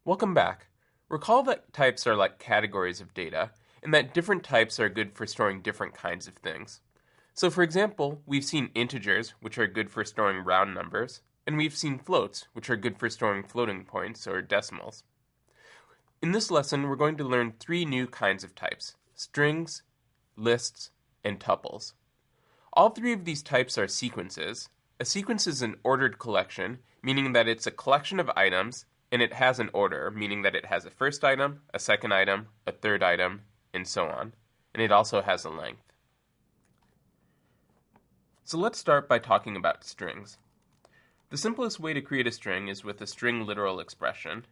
Welcome back. Recall that types are like categories of data, and that different types are good for storing different kinds of things. So for example, we've seen integers, which are good for storing round numbers, and we've seen floats, which are good for storing floating points or decimals. In this lesson, we're going to learn three new kinds of types: strings, lists, and tuples. All three of these types are sequences. A sequence is an ordered collection, meaning that it's a collection of items, and it has an order, meaning that it has a first item, a second item, a third item, and so on. And it also has a length. So let's start by talking about strings. The simplest way to create a string is with a string literal expression.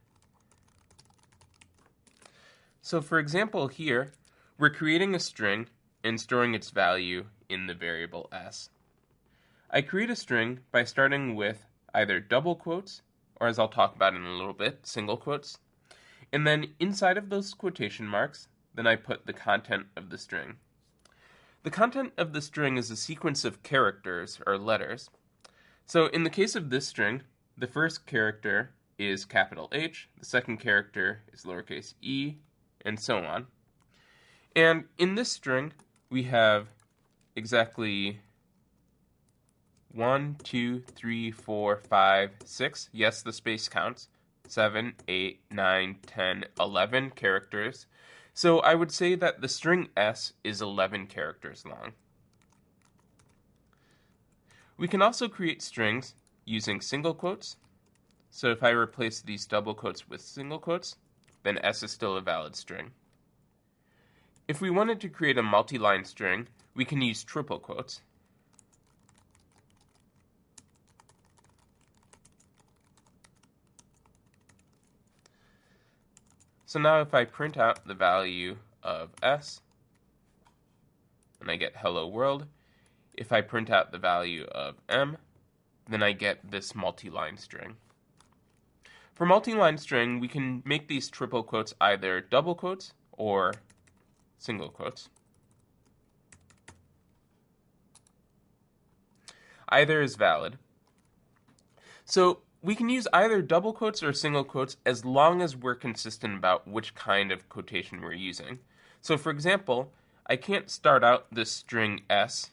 So for example here, we're creating a string and storing its value in the variable s. I create a string by starting with either double quotes, or as I'll talk about in a little bit, single quotes, and then inside of those quotation marks, then I put the content of the string. The content of the string is a sequence of characters or letters. So in the case of this string, the first character is capital H, the second character is lowercase e, and so on. And in this string, we have exactly 1, 2, 3, 4, 5, 6. Yes, the space counts. 7, 8, 9, 10, 11 characters. So I would say that the string S is 11 characters long. We can also create strings using single quotes. So if I replace these double quotes with single quotes, then S is still a valid string. If we wanted to create a multi-line string, we can use triple quotes. So now if I print out the value of s, then I get hello world. If I print out the value of m, then I get this multi-line string. For multi-line string, we can make these triple quotes either double quotes or single quotes. Either is valid. So we can use either double quotes or single quotes as long as we're consistent about which kind of quotation we're using. So for example, I can't start out this string s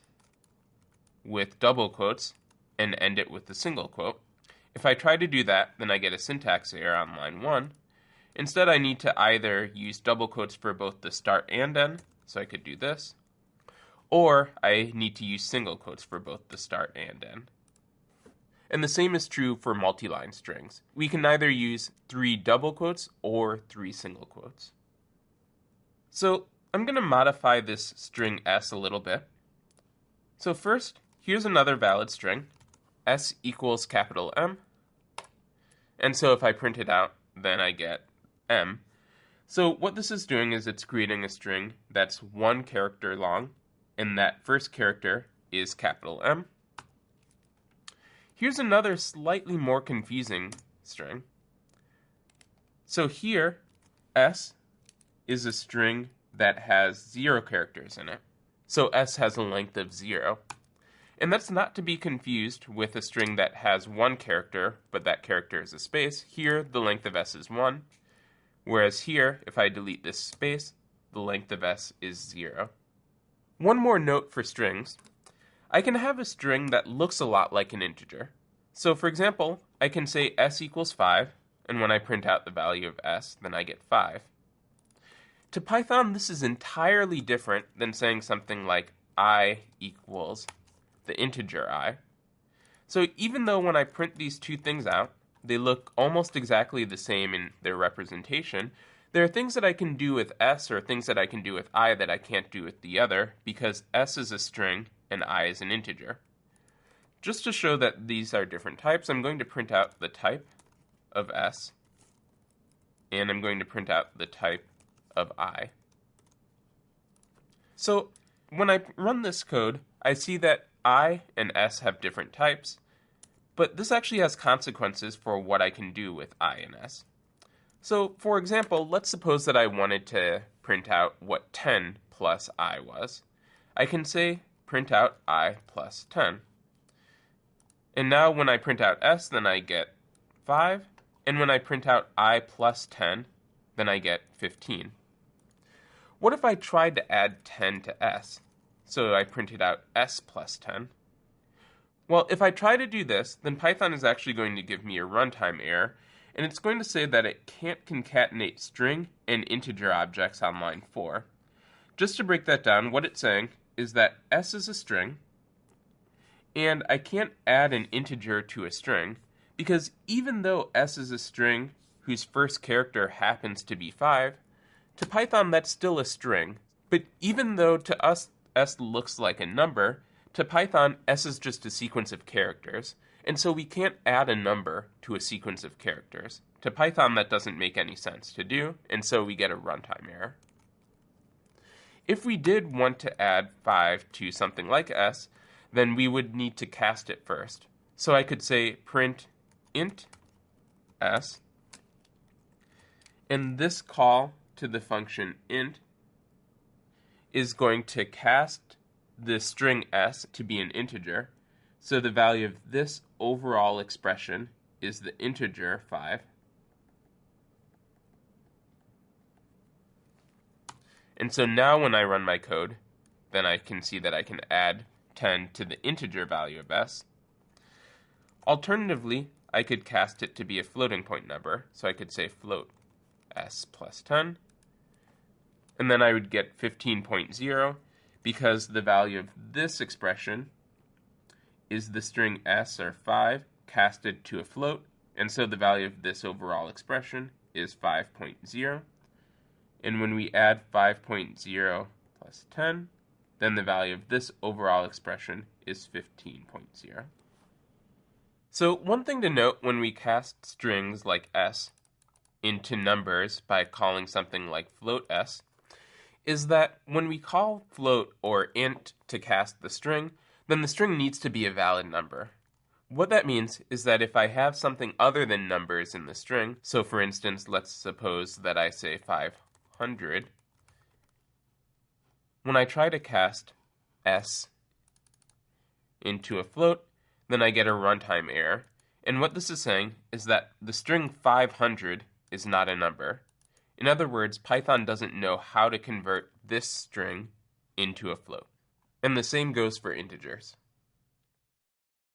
with double quotes and end it with a single quote. If I try to do that, then I get a syntax error on line 1. Instead, I need to either use double quotes for both the start and end, so I could do this, or I need to use single quotes for both the start and end. And the same is true for multi-line strings. We can either use 3 double quotes or 3 single quotes. So I'm going to modify this string s a little bit. So first, here's another valid string, s equals capital M. And so if I print it out, then I get m. So what this is doing is it's creating a string that's 1 character long, and that first character is capital M. Here's another slightly more confusing string. So here, s is a string that has 0 characters in it. So s has a length of 0. And that's not to be confused with a string that has 1 character, but that character is a space. Here, the length of s is 1. Whereas here, if I delete this space, the length of s is 0. One more note for strings. I can have a string that looks a lot like an integer. So for example, I can say s equals 5, and when I print out the value of s, then I get 5. To Python, this is entirely different than saying something like I equals the integer I. So even though when I print these two things out, they look almost exactly the same in their representation, there are things that I can do with s or things that I can do with I that I can't do with the other, because s is a string and I is an integer. Just to show that these are different types, I'm going to print out the type of s, and I'm going to print out the type of I. So when I run this code, I see that I and s have different types, but this actually has consequences for what I can do with I and s. So, for example, let's suppose that I wanted to print out what 10 plus I was. I can say print out I plus 10. And now when I print out s, then I get 5, And when I print out I plus 10, then I get 15. What if I tried to add 10 to s? So I printed out s plus 10. Well, if I try to do this, then Python is actually going to give me a runtime error, and it's going to say that it can't concatenate string and integer objects on line 4. Just to break that down, what it's saying is that s is a string, and I can't add an integer to a string, because even though s is a string whose first character happens to be 5, to Python that's still a string. But even though to us s looks like a number, to Python s is just a sequence of characters, and so we can't add a number to a sequence of characters. To Python that doesn't make any sense to do, and so we get a runtime error. If we did want to add 5 to something like s, then we would need to cast it first. So I could say print int s, and this call to the function int is going to cast the string s to be an integer. So the value of this overall expression is the integer 5. And so now when I run my code, then I can see that I can add 10 to the integer value of s. Alternatively, I could cast it to be a floating point number. So I could say float s plus 10. And then I would get 15.0 because the value of this expression is the string s, or 5, casted to a float. And so the value of this overall expression is 5.0. And when we add 5.0 plus 10, then the value of this overall expression is 15.0. So one thing to note when we cast strings like s into numbers by calling something like float s is that when we call float or int to cast the string, then the string needs to be a valid number. What that means is that if I have something other than numbers in the string, so for instance, let's suppose that I say 500, when I try to cast s into a float, then I get a runtime error. And what this is saying is that the string 500 is not a number. In other words, Python doesn't know how to convert this string into a float. And the same goes for integers.